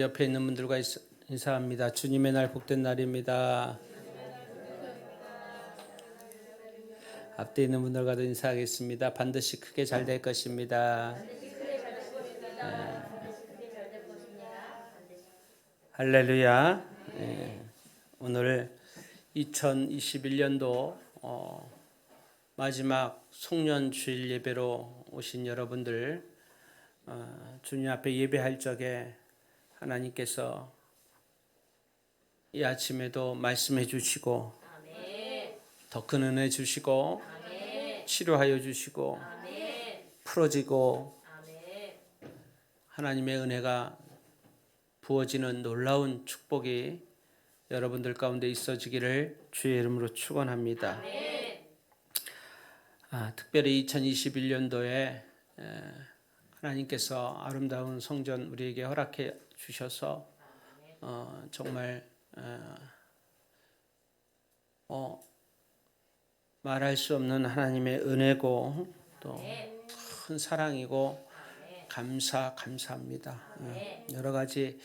옆에 있는 분들과 인사합니다. 주님의 날 복된 날입니다. 앞에 있는 분들과도 인사하겠습니다. 반드시 크게 잘 될 것입니다. 할렐루야. 오늘 2021년도 마지막 송년 주일 예배로 오신 여러분들, 주님 앞에 예배할 적에 하나님께서 이 아침에도 말씀해 주시고 더 큰 은혜 주시고 치료하여 주시고 풀어지고 하나님의 은혜가 부어지는 놀라운 축복이 여러분들 가운데 있어지기를 주의 이름으로 축원합니다. 특별히 2021년도에 하나님께서 아름다운 성전 우리에게 허락해 주셔서 정말 말할 수 없는 하나님의 은혜고 또 큰 사랑이고 감사합니다. 여러 가지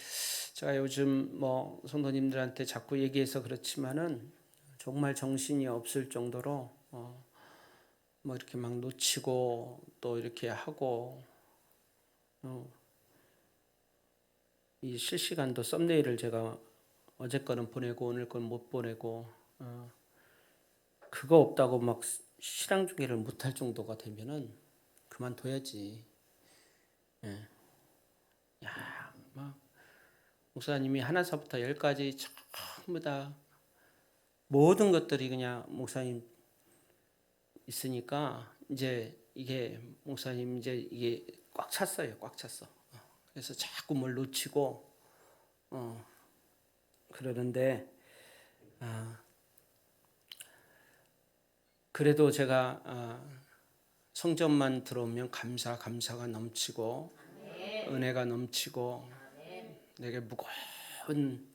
제가 요즘 성도님들한테 자꾸 얘기해서 그렇지만은 정말 정신이 없을 정도로 이렇게 막 놓치고 또 이렇게 하고 이 실시간도 썸네일을 제가 어제 거는 보내고 오늘 건 못 보내고 그거 없다고 막 신앙 중계를 못할 정도가 되면은 그만둬야지. 막 목사님이 하나서부터 10까지 전부 다 모든 것들이 그냥 목사님 있으니까 이제 이게 목사님 이제 이게 꽉 찼어요. 꽉 찼어. 그래서 자꾸 뭘 놓치고 그러는데 그래도 제가 성전만 들어오면 감사가 넘치고 은혜가 넘치고 내게 무거운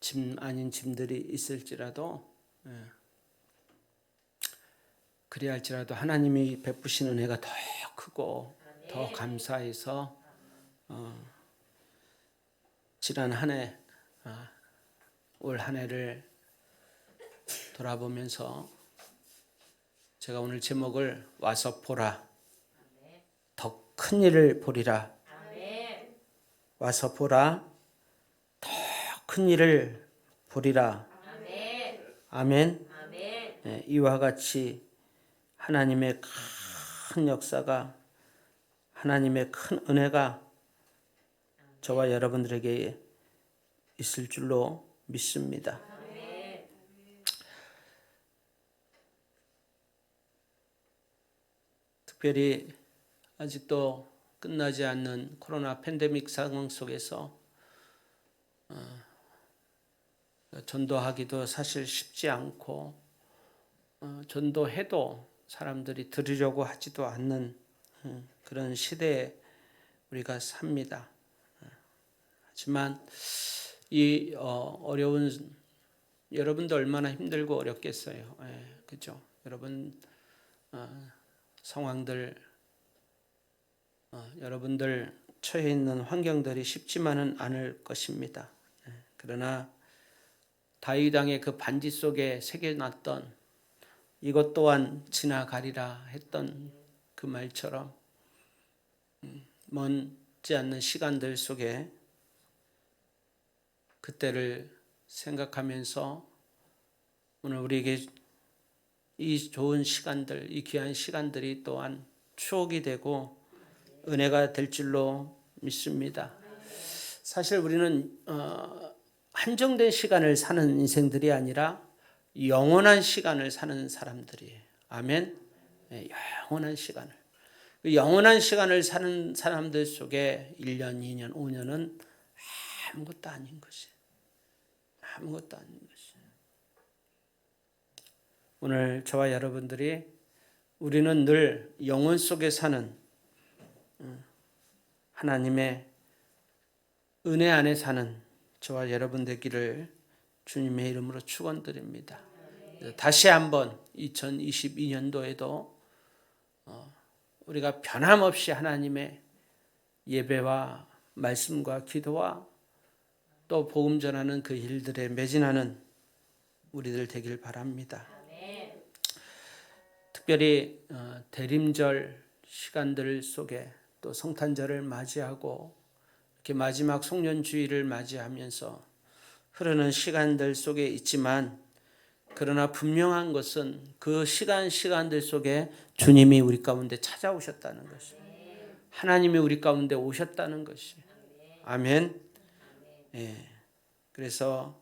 짐 아닌 짐들이 있을지라도 그래야 할지라도 하나님이 베푸신 은혜가 더 크고 더 감사해서 지난 한 해, 올 한 해를 돌아보면서 제가 오늘 제목을 와서 보라, 더 큰 일을 보리라. 와서 보라, 더 큰 일을 보리라. 아멘. 이와 같이 하나님의 큰 역사가, 하나님의 큰 은혜가 저와 여러분들에게 있을 줄로 믿습니다. 특별히 아직도 끝나지 않는 코로나 팬데믹 상황 속에서 전도하기도 사실 쉽지 않고 전도해도 사람들이 들으려고 하지도 않는 그런 시대에 우리가 삽니다. 하지만 이 어려운 여러분도 얼마나 힘들고 어렵겠어요. 그렇죠? 여러분 상황들 여러분들 처해 있는 환경들이 쉽지만은 않을 것입니다. 그러나 다윗 왕의 그 반지 속에 새겨놨던 이것 또한 지나가리라 했던 그 말처럼 먼지 않는 시간들 속에 그때를 생각하면서 오늘 우리에게 이 좋은 시간들, 이 귀한 시간들이 또한 추억이 되고 은혜가 될 줄로 믿습니다. 사실 우리는 한정된 시간을 사는 인생들이 아니라 영원한 시간을 사는 사람들이에요. 아멘. 영원한 시간을. 그 영원한 시간을 사는 사람들 속에 1년, 2년, 5년은 아무것도 아닌 것이에요. 아무것도 아닌 것이에요. 오늘 저와 여러분들이 우리는 늘 영혼 속에 사는 하나님의 은혜 안에 사는 저와 여러분 되기를 주님의 이름으로 축원드립니다. 다시 한번 2022년도에도 우리가 변함없이 하나님의 예배와 말씀과 기도와 또 복음 전하는 그 일들에 매진하는 우리들 되길 바랍니다. 특별히 대림절 시간들 속에 또 성탄절을 맞이하고 이렇게 마지막 송년주의를 맞이하면서 흐르는 시간들 속에 있지만, 그러나 분명한 것은 그 시간들 속에 주님이 우리 가운데 찾아오셨다는 것이, 하나님이 우리 가운데 오셨다는 것이. 아멘. 예. 그래서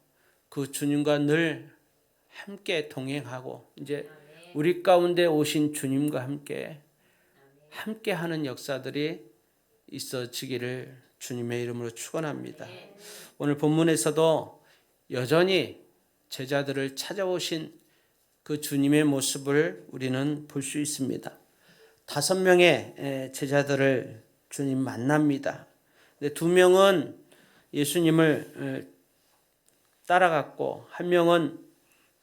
그 주님과 늘 함께 동행하고, 이제 우리 가운데 오신 주님과 함께 하는 역사들이 있어지기를 주님의 이름으로 축원합니다. 오늘 본문에서도 여전히 제자들을 찾아오신 그 주님의 모습을 우리는 볼 수 있습니다. 5명의 제자들을 주님 만납니다. 근데 2명은 예수님을 따라갔고, 1명은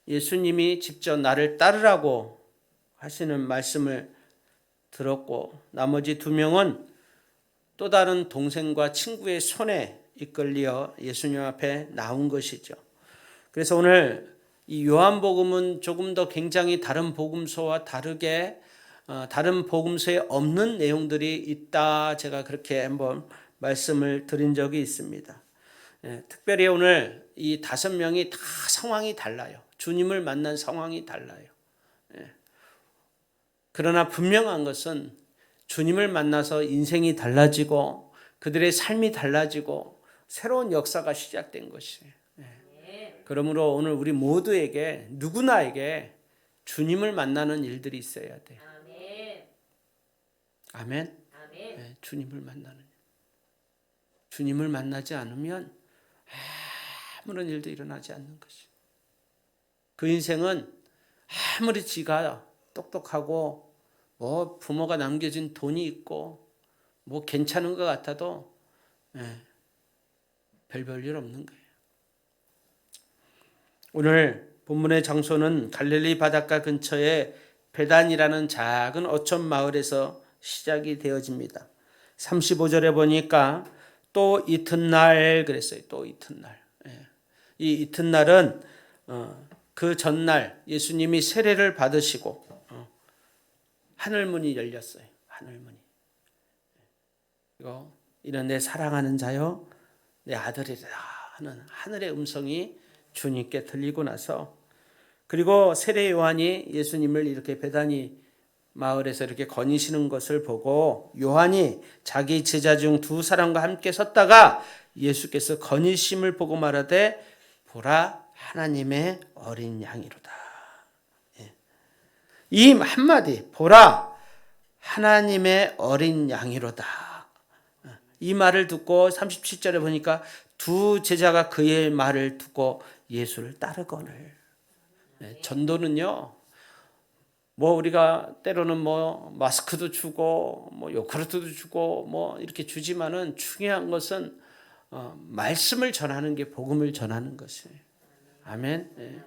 예수님이 직접 나를 따르라고 하시는 말씀을 들었고, 나머지 2명은 또 다른 동생과 친구의 손에 이끌려 예수님 앞에 나온 것이죠. 그래서 오늘 이 요한복음은 조금 더 굉장히 다른 복음서와 다르게 다른 복음서에 없는 내용들이 있다, 제가 그렇게 한번 말씀을 드린 적이 있습니다. 특별히 오늘 이 5명이 다 상황이 달라요. 주님을 만난 상황이 달라요. 그러나 분명한 것은 주님을 만나서 인생이 달라지고 그들의 삶이 달라지고 새로운 역사가 시작된 것이에요. 그러므로 오늘 우리 모두에게, 누구나에게 주님을 만나는 일들이 있어야 돼요. 아멘. 네, 주님을 만나는 일. 주님을 만나지 않으면 아무런 일도 일어나지 않는 것이에요. 그 인생은 아무리 지가 똑똑하고 뭐 부모가 남겨준 돈이 있고 뭐 괜찮은 것 같아도 별 일 없는 거예요. 오늘 본문의 장소는 갈릴리 바닷가 근처의 베단이라는 작은 어촌 마을에서 시작이 되어집니다. 35절에 보니까 또 이튿날 그랬어요. 또 이튿날. 이 이튿날은 그 전날 예수님이 세례를 받으시고 하늘문이 열렸어요. 하늘문이. 그리고 이는 내 사랑하는 자요 내 아들이라 하는 하늘의 음성이 주님께 들리고 나서, 그리고 세례 요한이 예수님을 이렇게 베다니 마을에서 이렇게 거니시는 것을 보고 요한이 자기 제자 중 2사람과 함께 섰다가 예수께서 거니심을 보고 말하되 보라 하나님의 어린 양이로다. 이 한마디, 보라 하나님의 어린 양이로다, 이 말을 듣고 37절에 보니까 2 제자가 그의 말을 듣고 예수를 따르거늘. 전도는요, 뭐 우리가 때로는 뭐 마스크도 주고 뭐 요크루트도 주고 뭐 이렇게 주지만은 중요한 것은 말씀을 전하는 게, 복음을 전하는 것이에요. 아멘.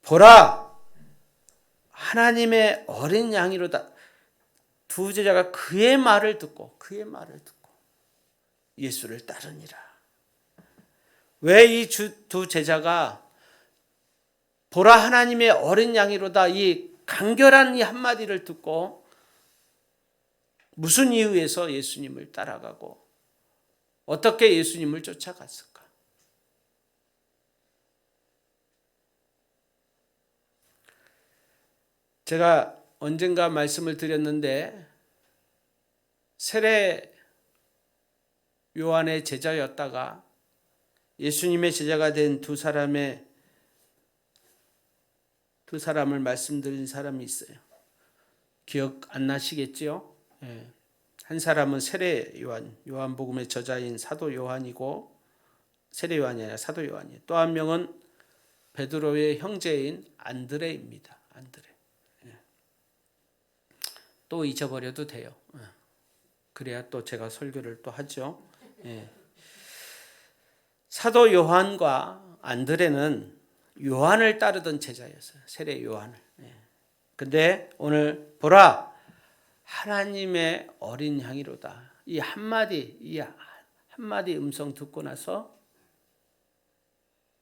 보라 하나님의 어린 양이로다. 2 제자가 그의 말을 듣고 예수를 따르니라. 왜 이 2 제자가 보라 하나님의 어린 양이로다, 이 간결한 이 한마디를 듣고 무슨 이유에서 예수님을 따라가고 어떻게 예수님을 쫓아갔을까? 제가 언젠가 말씀을 드렸는데, 세례 요한의 제자였다가 예수님의 제자가 된 2사람을 말씀드린 사람이 있어요. 기억 안 나시겠지요? 한 사람은 세례 요한복음의 저자인 사도 요한이고, 세례 요한이 아니라 사도 요한이에요. 또 한 명은 베드로의 형제인 안드레입니다. 안드레. 또 잊어버려도 돼요. 그래야 또 제가 설교를 또 하죠. 사도 요한과 안드레는 요한을 따르던 제자였어요. 세례 요한을. 근데 오늘 보라 하나님의 어린 양이로다, 이 한마디 음성 듣고 나서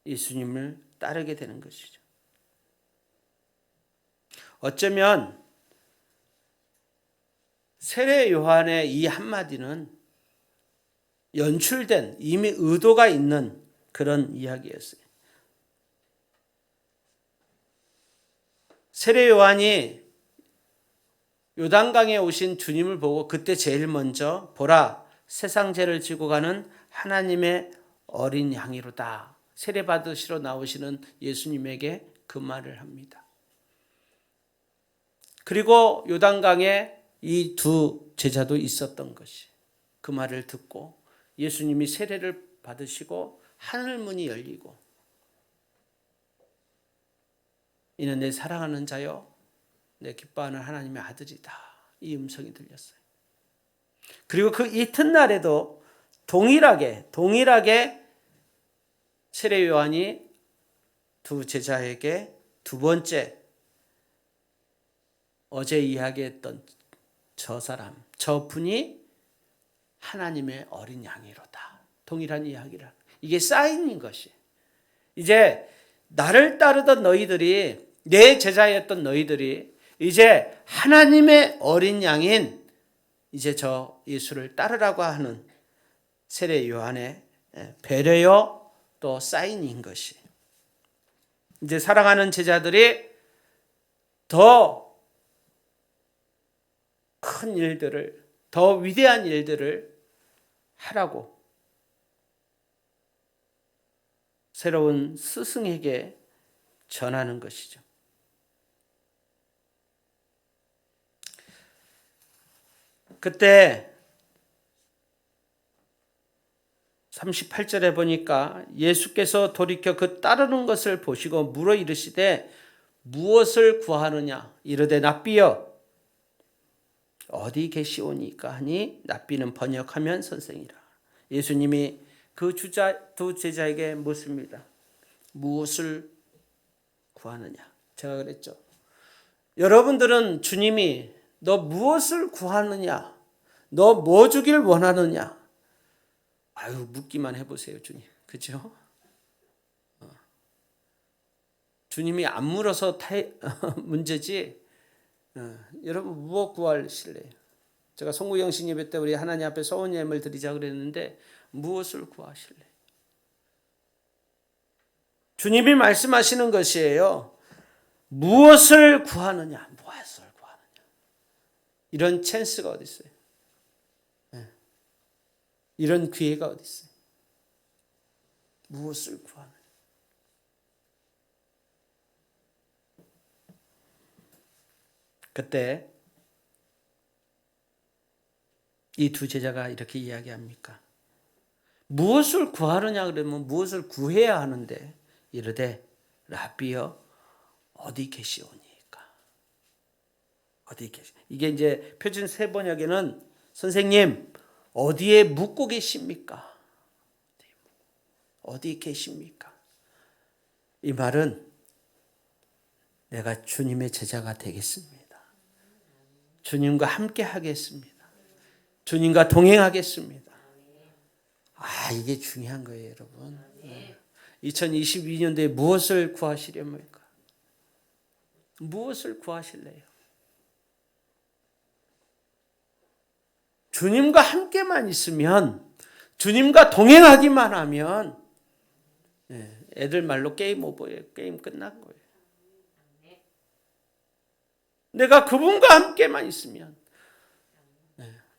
예수님을 따르게 되는 것이죠. 어쩌면 세례 요한의 이 한마디는 연출된 이미 의도가 있는 그런 이야기였어요. 세례 요한이 요단강에 오신 주님을 보고 그때 제일 먼저 보라 세상 죄를 지고 가는 하나님의 어린 양이로다. 세례 받으시러 나오시는 예수님에게 그 말을 합니다. 그리고 요단강에 이 두 제자도 있었던 것이 그 말을 듣고 예수님이 세례를 받으시고 하늘 문이 열리고 이는 내 사랑하는 자요 내 기뻐하는 하나님의 아들이다. 이 음성이 들렸어요. 그리고 그 이튿날에도 동일하게 세례 요한이 두 제자에게 두 번째 어제 이야기했던 저분이 하나님의 어린 양이로다. 동일한 이야기라. 이게 사인인 것이. 이제 나를 따르던 너희들이 내 제자였던 너희들이 이제 하나님의 어린 양인 이제 저 예수를 따르라고 하는 세례 요한의 배려요 또 사인인 것이. 이제 사랑하는 제자들이 더 큰 일들을 더 위대한 일들을 하라고 새로운 스승에게 전하는 것이죠. 그때 38절에 보니까 예수께서 돌이켜 그 따르는 것을 보시고 물어 이르시되 무엇을 구하느냐 이르되 랍비여 어디 계시오니까 하니 랍비는 번역하면 선생이라. 예수님이 그 두 제자에게 묻습니다. 무엇을 구하느냐. 제가 그랬죠. 여러분들은 주님이 너 무엇을 구하느냐? 너 뭐 주길 원하느냐? 아유 묻기만 해보세요 주님. 그렇죠? 주님이 안 물어서 문제지. 여러분 무엇 구하실래요? 제가 송구영신 예배 때 우리 하나님 앞에 소원 예물 드리자 그랬는데 무엇을 구하실래요? 주님이 말씀하시는 것이에요. 무엇을 구하느냐? 무엇을 구하느냐? 이런 찬스가 어디 있어요? 이런 기회가 어디 있어요? 무엇을 구하느냐? 그때 이 두 제자가 이렇게 이야기합니까? 무엇을 구하느냐 그러면 무엇을 구해야 하는데 이르되 랍비여 어디 계시오니까. 어디 계시? 이게 이제 표준 세 번역에는 선생님 어디에 묵고 계십니까? 어디 계십니까? 이 말은 내가 주님의 제자가 되겠습니다. 주님과 함께 하겠습니다. 주님과 동행하겠습니다. 이게 중요한 거예요, 여러분. 2022년도에 무엇을 구하시렵니까? 무엇을 구하실래요? 주님과 함께만 있으면, 주님과 동행하기만 하면, 애들 말로 게임 오버예요. 게임 끝난 거예요. 내가 그분과 함께만 있으면,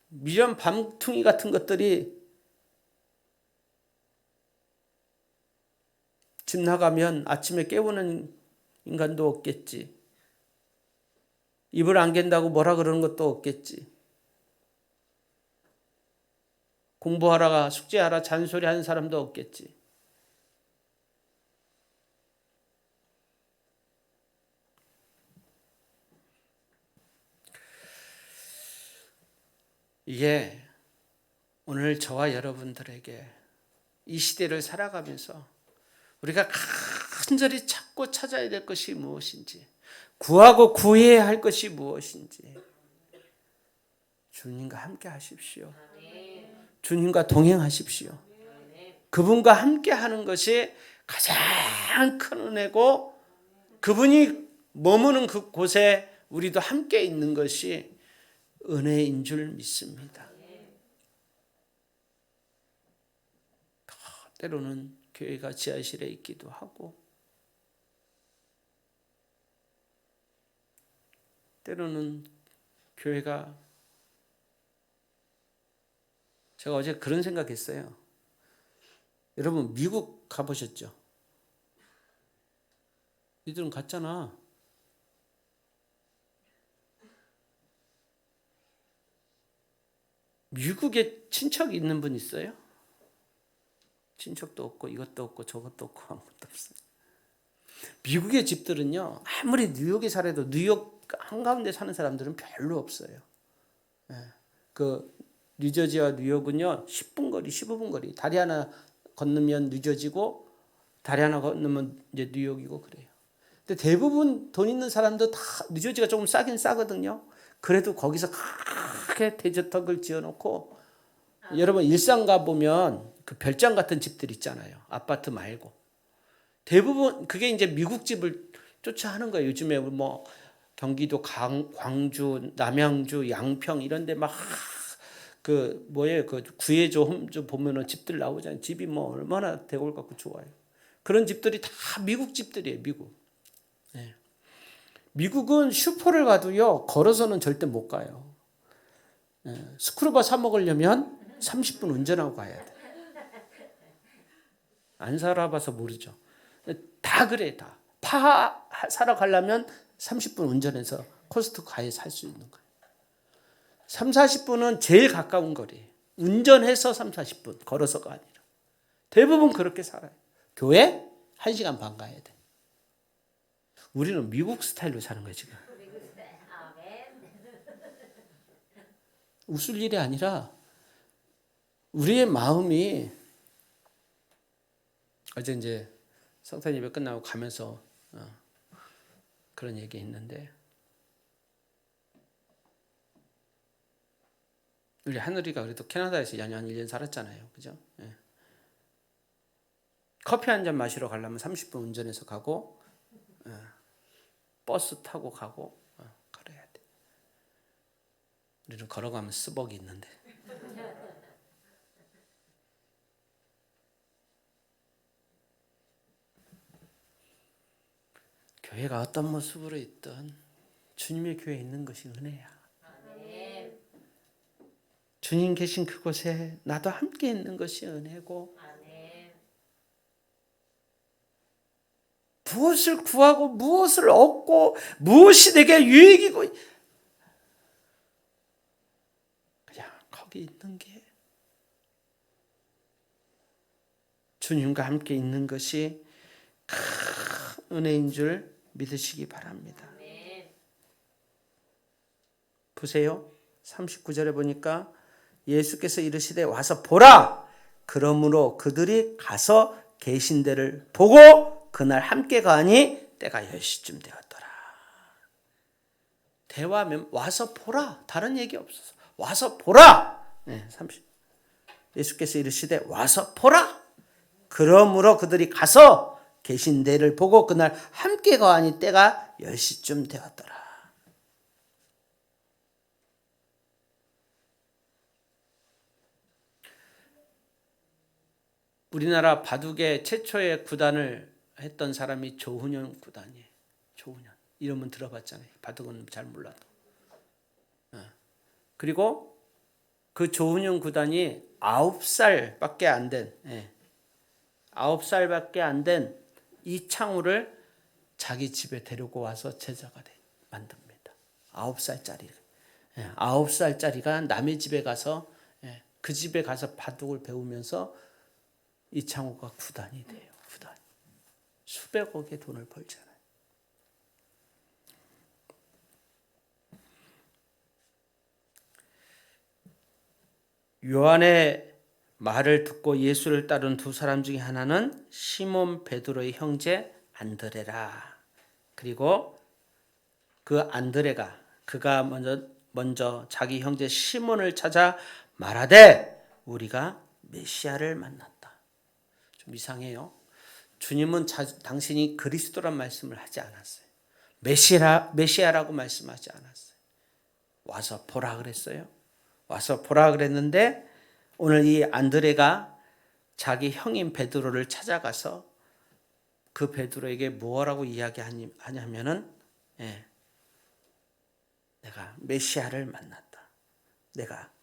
미련 밤퉁이 같은 것들이 집 나가면 아침에 깨우는 인간도 없겠지. 입을 안 갠다고 뭐라 그러는 것도 없겠지. 공부하라가 숙제하라 잔소리하는 사람도 없겠지. 이게 오늘 저와 여러분들에게 이 시대를 살아가면서 우리가 간절히 찾고 찾아야 될 것이 무엇인지, 구하고 구해야 할 것이 무엇인지 주님과 함께 하십시오. 주님과 동행하십시오. 그분과 함께 하는 것이 가장 큰 은혜고, 그분이 머무는 그곳에 우리도 함께 있는 것이 은혜인 줄 믿습니다. 때로는 교회가 지하실에 있기도 하고, 때로는 교회가, 제가 어제 그런 생각했어요. 여러분 미국 가보셨죠? 니들은 갔잖아. 미국에 친척이 있는 분 있어요? 친척도 없고 이것도 없고 저것도 없고 아무것도 없어요. 미국의 집들은요, 아무리 뉴욕에 살아도 뉴욕 한가운데 사는 사람들은 별로 없어요. 그 뉴저지와 뉴욕은요 10분 거리, 15분 거리. 다리 하나 건너면 뉴저지고 다리 하나 건너면 이제 뉴욕이고 그래요. 근데 대부분 돈 있는 사람도 다 뉴저지가 조금 싸긴 싸거든요. 그래도 거기서 크게 대저택을 지어놓고, 여러분 일산 가보면 그 별장 같은 집들 있잖아요. 아파트 말고. 대부분 그게 이제 미국 집을 쫓아 하는 거예요. 요즘에 뭐 경기도 광주, 남양주, 양평 이런 데 막 그 뭐예요? 그 구해줘 홈즈 보면은 집들 나오잖아요. 집이 뭐 얼마나 대골 같고 좋아요. 그런 집들이 다 미국 집들이에요. 미국. 네. 미국은 슈퍼를 가도요 걸어서는 절대 못 가요. 네. 스크루바 사 먹으려면 30분 운전하고 가야 돼. 안 살아봐서 모르죠. 다 그래 다. 파 사러 가려면 30분 운전해서 코스트코 가야 살 수 있는 거예요. 3, 40분은 제일 가까운 거리. 운전해서 3, 40분 걸어서가 아니라. 대부분 그렇게 살아요. 교회 1시간 반 가야 돼. 우리는 미국 스타일로 사는 거예요 지금. 웃을 일이 아니라 우리의 마음이, 어제 이제 성탄 예배 끝나고 가면서 그런 얘기 했는데, 우리 하늘이가 그래도 캐나다에서 연 1년 살았잖아요. 그죠? 예. 커피 한 잔 마시러 가려면 30분 운전해서 가고, 버스 타고 가고, 그래야 돼. 우리는 걸어가면 스벅이 있는데. 교회가 어떤 모습으로 있든 주님의 교회에 있는 것이 은혜야. 주님 계신 그곳에 나도 함께 있는 것이 은혜고, 무엇을 구하고 무엇을 얻고 무엇이 내게 유익이고, 그냥 거기 있는 게 주님과 함께 있는 것이 큰 은혜인 줄 믿으시기 바랍니다. 보세요. 39절에 보니까 예수께서 이르시되 와서 보라. 그러므로 그들이 가서 계신 데를 보고 그날 함께 가니 때가 10시쯤 되었더라. 대화하면 와서 보라. 다른 얘기 없어서 와서 보라. 네, 30. 예수께서 이르시되 와서 보라. 그러므로 그들이 가서 계신 데를 보고 그날 함께 가니 때가 10시쯤 되었더라. 우리나라 바둑의 최초의 구단을 했던 사람이 조훈현 구단이에요. 조훈현. 이름은 들어봤잖아요. 바둑은 잘 몰라도. 그리고 그 조훈현 구단이 9살밖에 안 된, 9살밖에 안 된 이창우를 자기 집에 데리고 와서 제자가 만듭니다. 9살짜리. 9살짜리가 남의 집에 가서, 그 집에 가서 바둑을 배우면서 이창호가 구단이 돼요. 구단. 수백억의 돈을 벌잖아요. 요한의 말을 듣고 예수를 따른 두 사람 중에 하나는 시몬 베드로의 형제 안드레라. 그리고 그 안드레가 그가 먼저 자기 형제 시몬을 찾아 말하되 우리가 메시아를 만났다. 좀 이상해요. 주님은 당신이 그리스도란 말씀을 하지 않았어요. 메시아라고 말씀하지 않았어요. 와서 보라 그랬어요. 와서 보라 그랬는데 오늘 이 안드레가 자기 형인 베드로를 찾아가서 그 베드로에게 뭐라고 이야기하냐면은 내가 메시아를 만났다.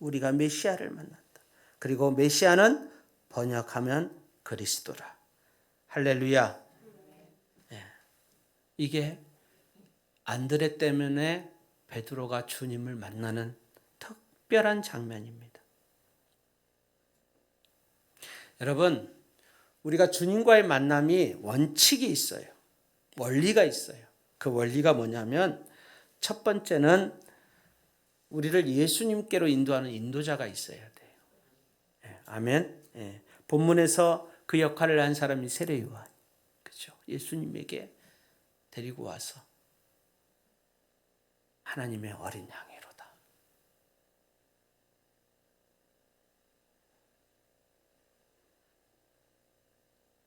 우리가 메시아를 만났다. 그리고 메시아는 번역하면 그리스도라. 할렐루야. 이게 안드레 때문에 베드로가 주님을 만나는 특별한 장면입니다. 여러분, 우리가 주님과의 만남이 원칙이 있어요. 원리가 있어요. 그 원리가 뭐냐면 첫 번째는 우리를 예수님께로 인도하는 인도자가 있어야 돼요. 아멘. 본문에서 그 역할을 한 사람이 세례 요한. 그렇죠? 예수님에게 데리고 와서 하나님의 어린 양이로다.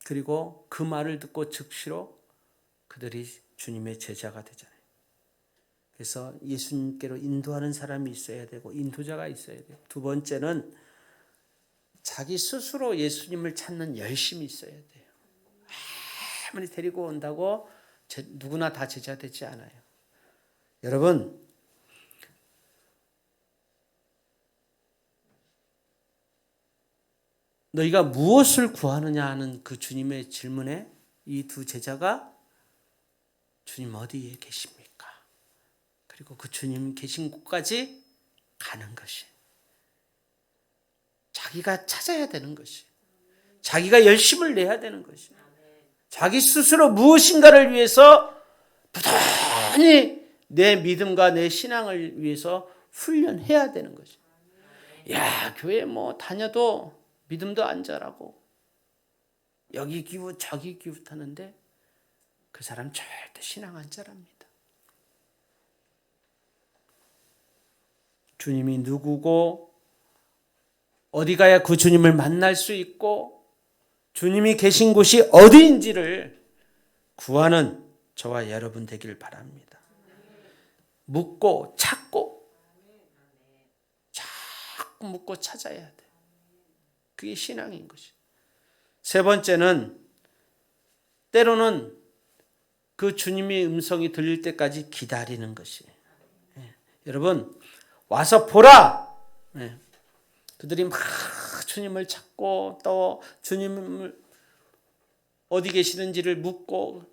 그리고 그 말을 듣고 즉시로 그들이 주님의 제자가 되잖아요. 그래서 예수님께로 인도하는 사람이 있어야 되고 인도자가 있어야 돼요. 두 번째는 자기 스스로 예수님을 찾는 열심이 있어야 돼요. 아무리 데리고 온다고 누구나 다 제자 되지 않아요. 여러분, 너희가 무엇을 구하느냐 하는 그 주님의 질문에 이 두 제자가 주님 어디에 계십니까? 그리고 그 주님 계신 곳까지 가는 것이 자기가 찾아야 되는 것이 자기가 열심을 내야 되는 것이 자기 스스로 무엇인가를 위해서 부단히 내 믿음과 내 신앙을 위해서 훈련해야 되는 것이. 야, 교회 뭐 다녀도 믿음도 안 자라고 여기 기웃 저기 기웃하는데 그 사람 절대 신앙 안 자랍니다. 주님이 누구고 어디 가야 그 주님을 만날 수 있고 주님이 계신 곳이 어디인지를 구하는 저와 여러분 되길 바랍니다. 묻고 찾고 자꾸 묻고 찾아야 돼. 그게 신앙인 것이. 세 번째는 때로는 그 주님의 음성이 들릴 때까지 기다리는 것이. 여러분 와서 보라. 그들이 막 주님을 찾고 또 주님을 어디 계시는지를 묻고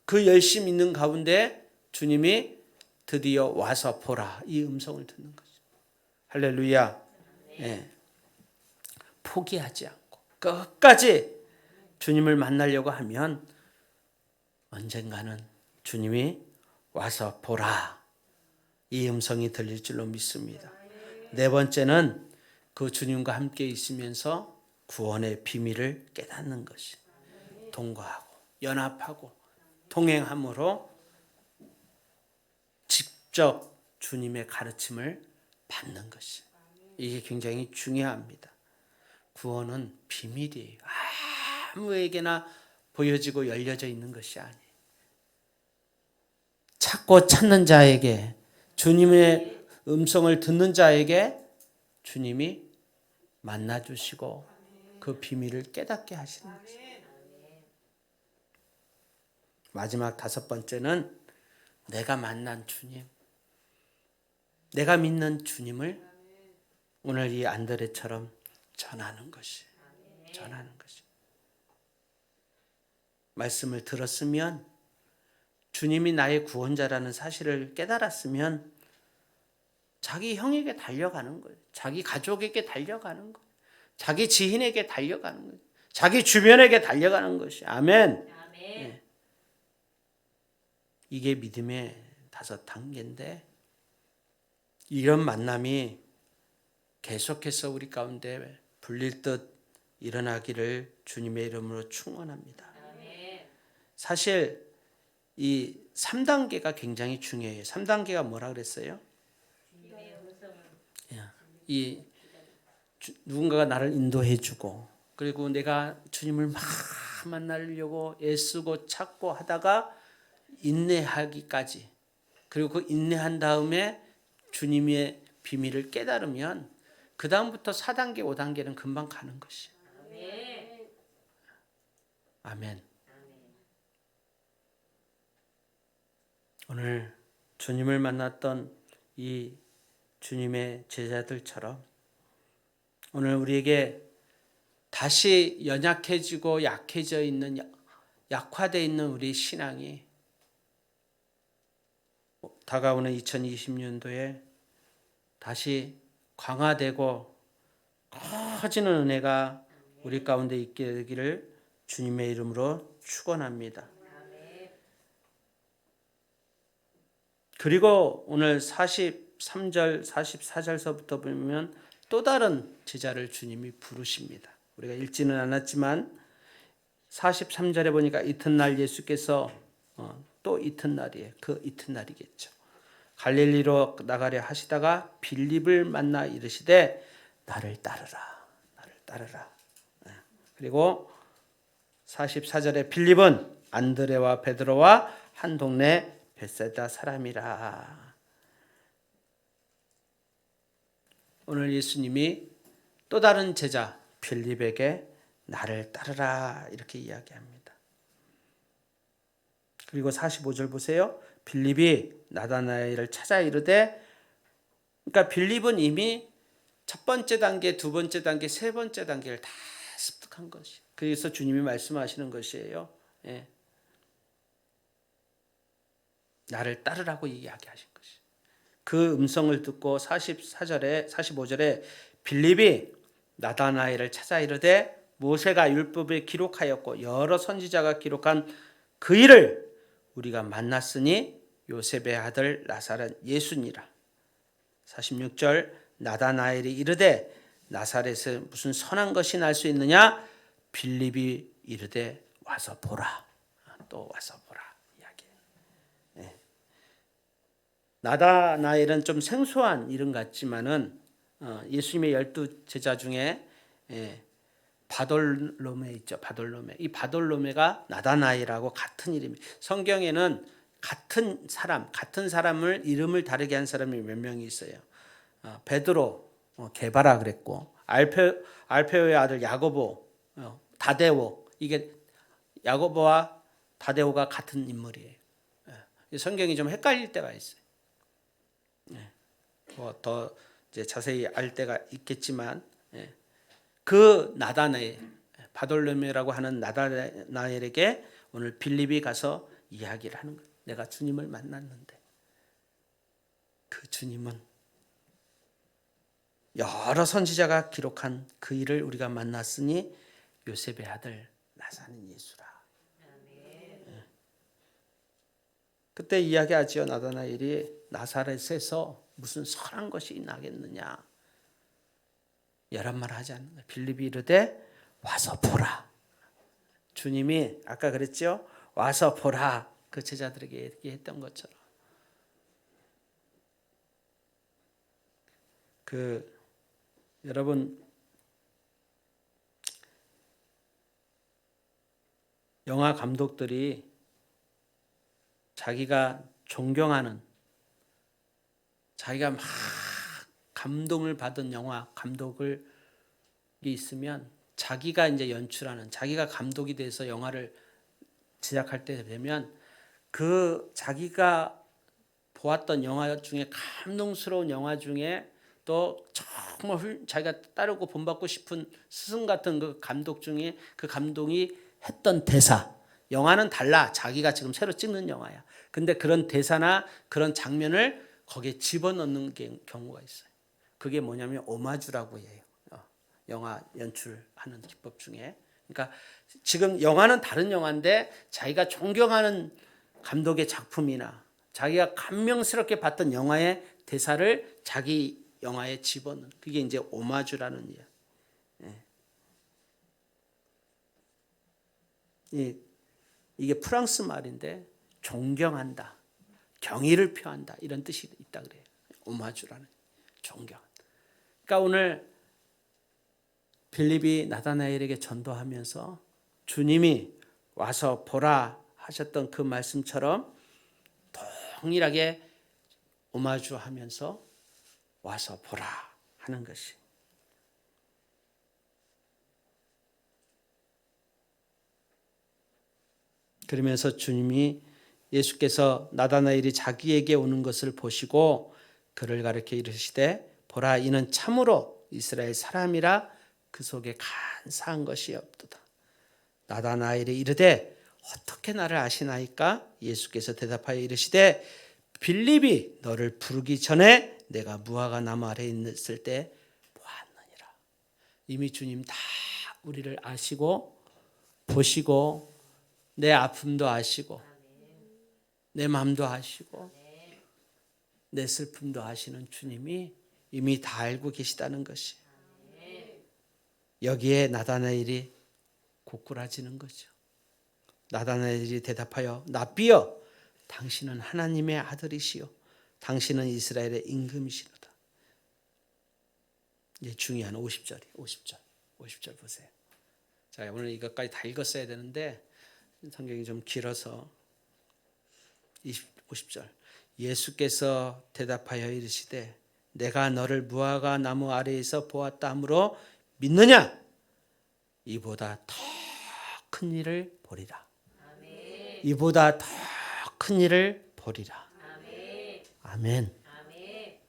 그 열심 있는 가운데 주님이 드디어 와서 보라 이 음성을 듣는 거죠. 할렐루야. 포기하지 않고 끝까지 주님을 만나려고 하면 언젠가는 주님이 와서 보라 이 음성이 들릴 줄로 믿습니다. 네 번째는 그 주님과 함께 있으면서 구원의 비밀을 깨닫는 것이 동거하고 연합하고 동행함으로 직접 주님의 가르침을 받는 것이 이게 굉장히 중요합니다. 구원은 비밀이에요. 아무에게나 보여지고 열려져 있는 것이 아니에요. 찾고 찾는 자에게 주님의 음성을 듣는 자에게 주님이 만나주시고 그 비밀을 깨닫게 하시는 것입니다. 마지막 다섯 번째는 내가 만난 주님, 내가 믿는 주님을 오늘 이 안드레처럼 전하는 것이. 말씀을 들었으면 주님이 나의 구원자라는 사실을 깨달았으면 자기 형에게 달려가는 거예요. 자기 가족에게 달려가는 거예요. 자기 지인에게 달려가는 거예요. 자기 주변에게 달려가는 것이. 아멘. 이게 믿음의 5단계인데 이런 만남이 계속해서 우리 가운데 불릴 듯 일어나기를 주님의 이름으로 축원합니다. 사실 이 3단계가 굉장히 중요해요. 3단계가 뭐라 그랬어요? 이 누군가가 나를 인도해 주고, 그리고 내가 주님을 막 만나려고 애쓰고 찾고 하다가 인내하기까지, 그리고 그 인내한 다음에 주님의 비밀을 깨달으면 그 다음부터 4단계 5단계는 금방 가는 것이에요. 아멘. 오늘 주님을 만났던 이 주님의 제자들처럼 오늘 우리에게 다시 연약해지고 약해져 있는, 약화되어 있는 우리 신앙이 다가오는 2020년도에 다시 강화되고 커지는 은혜가 우리 가운데 있게 되기를 주님의 이름으로 축원합니다. 그리고 오늘 43절 44절서부터 보면 또 다른 제자를 주님이 부르십니다. 우리가 읽지는 않았지만 43절에 보니까 이튿날 예수께서 또 이튿날이에요. 그 이튿날이겠죠. 갈릴리로 나가려 하시다가 빌립을 만나 이르시되 나를 따르라. 나를 따르라. 그리고 44절에 빌립은 안드레와 베드로와 한 동네 벳사다 사람이라. 오늘 예수님이 또 다른 제자 빌립에게 나를 따르라 이렇게 이야기합니다. 그리고 45절 보세요. 빌립이 나다나엘을 찾아 이르되, 그러니까 빌립은 이미 첫 번째 단계, 두 번째 단계, 세 번째 단계를 다 습득한 것이. 그래서 주님이 말씀하시는 것이에요. 예. 나를 따르라고 이야기하신 것이. 그 음성을 듣고 44절에 45절에 빌립이 나다나엘을 찾아 이르되 모세가 율법에 기록하였고 여러 선지자가 기록한 그 일을 우리가 만났으니 요셉의 아들 나사렛 예수니라. 46절 나다나엘이 이르되 나사렛에 무슨 선한 것이 날 수 있느냐? 빌립이 이르되 와서 보라. 또 와서 보라 이야기. 네. 나다나엘은 좀 생소한 이름 같지만은 예수님의 12 제자 중에 바돌로메 있죠. 바돌로메. 이 바돌로메가 나다나엘하고 같은 이름이에요. 성경에는 같은 사람을 이름을 다르게 한 사람이 몇 명이 있어요. 베드로, 게바라 그랬고, 알페오의 아들 야고보, 다데오. 이게 야고보와 다데오가 같은 인물이에요. 성경이 좀 헷갈릴 때가 있어요. 더 이제 자세히 알 때가 있겠지만, 그 나다나엘, 바돌로메라고 하는 나다나엘에게 오늘 빌립이 가서 이야기를 하는 거예요. 내가 주님을 만났는데 그 주님은 여러 선지자가 기록한 그 일을 우리가 만났으니 요셉의 아들 나사렛 예수라. 그때 이야기하지요. 나다나엘이 나사렛에서 무슨 선한 것이 나겠느냐. 열한 말 하지 않는 거예요. 빌립이 이르되 와서 보라. 주님이 아까 그랬죠. 와서 보라. 그 제자들에게 얘기했던 것처럼. 여러분 영화 감독들이 자기가 존경하는, 자기가 막 감동을 받은 영화 감독이 있으면 자기가 이제 연출하는, 자기가 감독이 돼서 영화를 제작할 때 되면 그 자기가 보았던 영화 중에 감동스러운 영화 중에 또 정말 자기가 따르고 본받고 싶은 스승 같은 그 감독 중에 그 감독이 했던 대사, 영화는 달라. 자기가 지금 새로 찍는 영화야. 근데 그런 대사나 그런 장면을 거기에 집어넣는 경우가 있어요. 그게 뭐냐면 오마주라고 해요. 영화 연출하는 기법 중에. 그러니까 지금 영화는 다른 영화인데 자기가 존경하는 감독의 작품이나 자기가 감명스럽게 봤던 영화의 대사를 자기 영화에 집어넣는, 그게 이제 오마주라는 이야기. 이게 프랑스 말인데 존경한다, 경의를 표한다 이런 뜻이 있다 그래요. 오마주라는 존경. 그러니까 오늘 빌립이 나다나엘에게 전도하면서 주님이 와서 보라 하셨던 그 말씀처럼 동일하게 오마주하면서 와서 보라 하는 것이. 그러면서 주님이 예수께서 나다나엘이 자기에게 오는 것을 보시고 그를 가리켜 이르시되 보라 이는 참으로 이스라엘 사람이라 그 속에 간사한 것이 없도다. 나다나엘이 이르되 어떻게 나를 아시나이까? 예수께서 대답하여 이르시되 빌립이 너를 부르기 전에 내가 무화과 나무 아래에 있을 때 보았느니라. 이미 주님 다 우리를 아시고 보시고 내 아픔도 아시고 내 마음도 아시고 내 슬픔도 아시는 주님이 이미 다 알고 계시다는 것이. 여기에 나다나엘이 고꾸라지는 거죠. 나다나엘이 대답하여 랍비여 당신은 하나님의 아들이시요 당신은 이스라엘의 임금이시로다. 이제 중요한 50절 보세요. 자, 오늘 이것까지 다 읽었어야 되는데 성경이 좀 길어서 50절. 예수께서 대답하여 이르시되 내가 너를 무화과 나무 아래에서 보았다 하므로 믿느냐? 이보다 더 큰 일을 보리라. 아멘. 이보다 더 큰 일을 보리라. 아멘. 아멘. 아멘.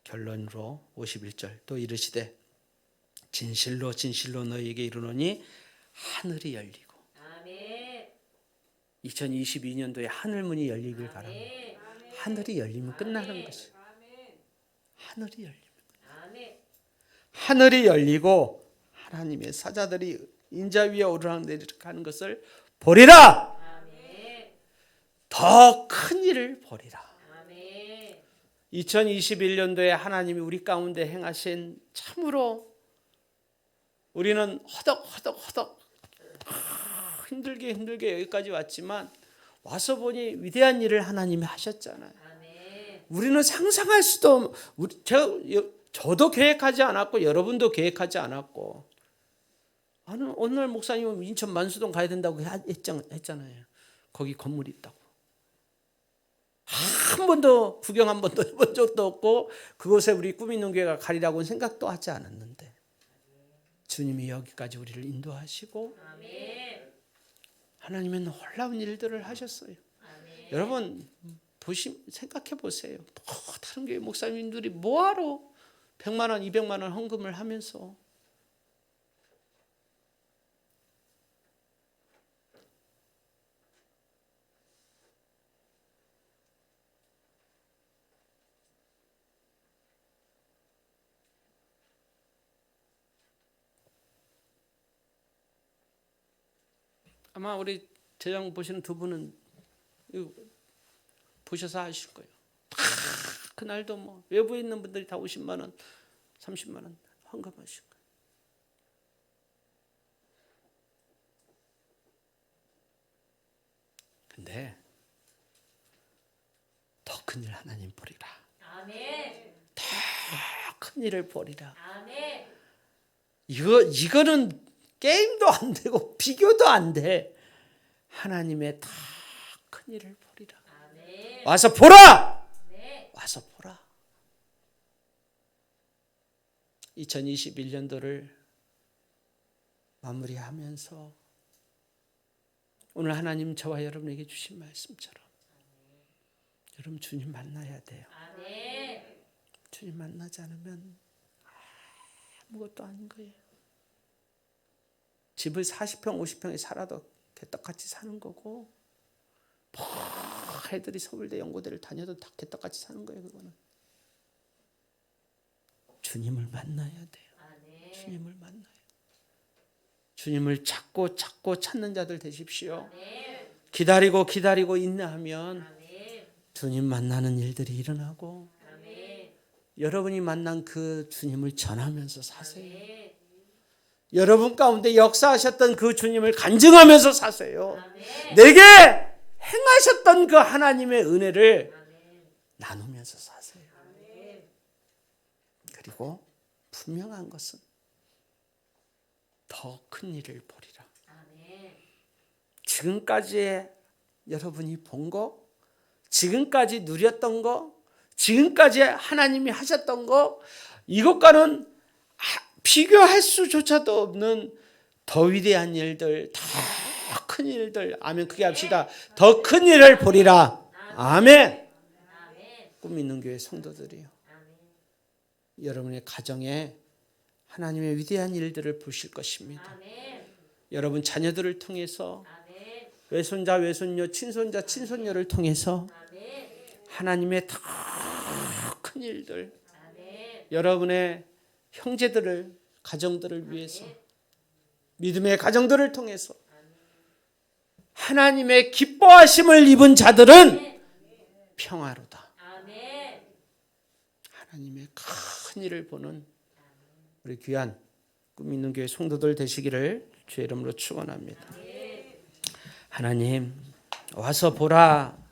결론으로 51절 또 이르시되 진실로 진실로 너희에게 이르노니 하늘이 열리고. 아멘. 2022년도에 하늘문이 열리길 바랍니다. 하늘이 열리면 끝나는 것이. 하늘이 열리면. 하늘이 열리고 하나님의 사자들이 인자 위에 오르락내리락 하는 것을 보리라. 더 큰 일을 보리라. 2021년도에 하나님이 우리 가운데 행하신 참으로 우리는 허덕허덕 힘들게 여기까지 왔지만 와서 보니 위대한 일을 하나님이 하셨잖아요. 우리는 상상할 수도 저도 계획하지 않았고 여러분도 계획하지 않았고 오늘 목사님은 인천 만수동 가야 된다고 했잖아요. 거기 건물이 있다고. 한 번도 구경 한 번도 해본 적도 없고 그곳에 우리 꿈 있는 교회가 가리라고는 생각도 하지 않았는데 주님이 여기까지 우리를 인도하시고 하나님은 놀라운 일들을 하셨어요. 여러분 생각해 보세요. 다른 교회 목사님들이 뭐하러 100만 원, 200만 원 헌금을 하면서 아마 우리 재정 보시는 두 분은 보셔서 아실 거예요. 그날도 뭐 외부에 있는 분들이 다 50만 원, 30만 원 헌금하신 거예요. 근데 더 큰 일 하나님 보리라. 아멘. 더 큰 일을 보리라. 아멘. 이거는 게임도 안 되고 비교도 안 돼. 하나님의 더 큰 일을 보리라. 아멘. 와서 보라. 네. 와서 보라. 2021년도를 마무리하면서 오늘 하나님 저와 여러분에게 주신 말씀처럼 여러분 주님 만나야 돼요. 아멘. 주님 만나지 않으면 아무것도 아닌 거예요. 집을 40평 50평에 살아도 개떡같이 사는 거고 애들이 서울대 연고대를 다녀도 다 개떡같이 사는 거예요. 그거는 주님을 만나야 돼요. 아멘. 주님을 만나요. 주님을 찾고 찾는 자들 되십시오. 아멘. 기다리고 인내하면 아멘. 주님 만나는 일들이 일어나고 아멘. 여러분이 만난 그 주님을 전하면서 사세요. 아멘. 여러분 가운데 역사하셨던 그 주님을 간증하면서 사세요. 아멘. 내게 행하셨던 그 하나님의 은혜를 아멘. 나누면서 사세요. 아멘. 그리고 분명한 것은 더 큰 일을 보리라. 지금까지 여러분이 본 거, 지금까지 누렸던 거, 지금까지 하나님이 하셨던 거, 이것과는 비교할 수조차도 없는 더 위대한 일들, 더 큰 일들, 아멘. 크게 합시다. 더 큰 일을 보리라. 아멘. 꿈 있는 교회 성도들이요, 여러분의 가정에 하나님의 위대한 일들을 보실 것입니다. 여러분 자녀들을 통해서, 외손자, 외손녀, 친손자, 친손녀를 통해서 하나님의 더 큰 일들, 여러분의 형제들을, 가정들을 위해서, 믿음의 가정들을 통해서 하나님의 기뻐하심을 입은 자들은 평화로다. 하나님의 큰 일을 보는 우리 귀한 꿈 있는 교회 성도들 되시기를 주의 이름으로 축원합니다. 하나님, 와서 보라.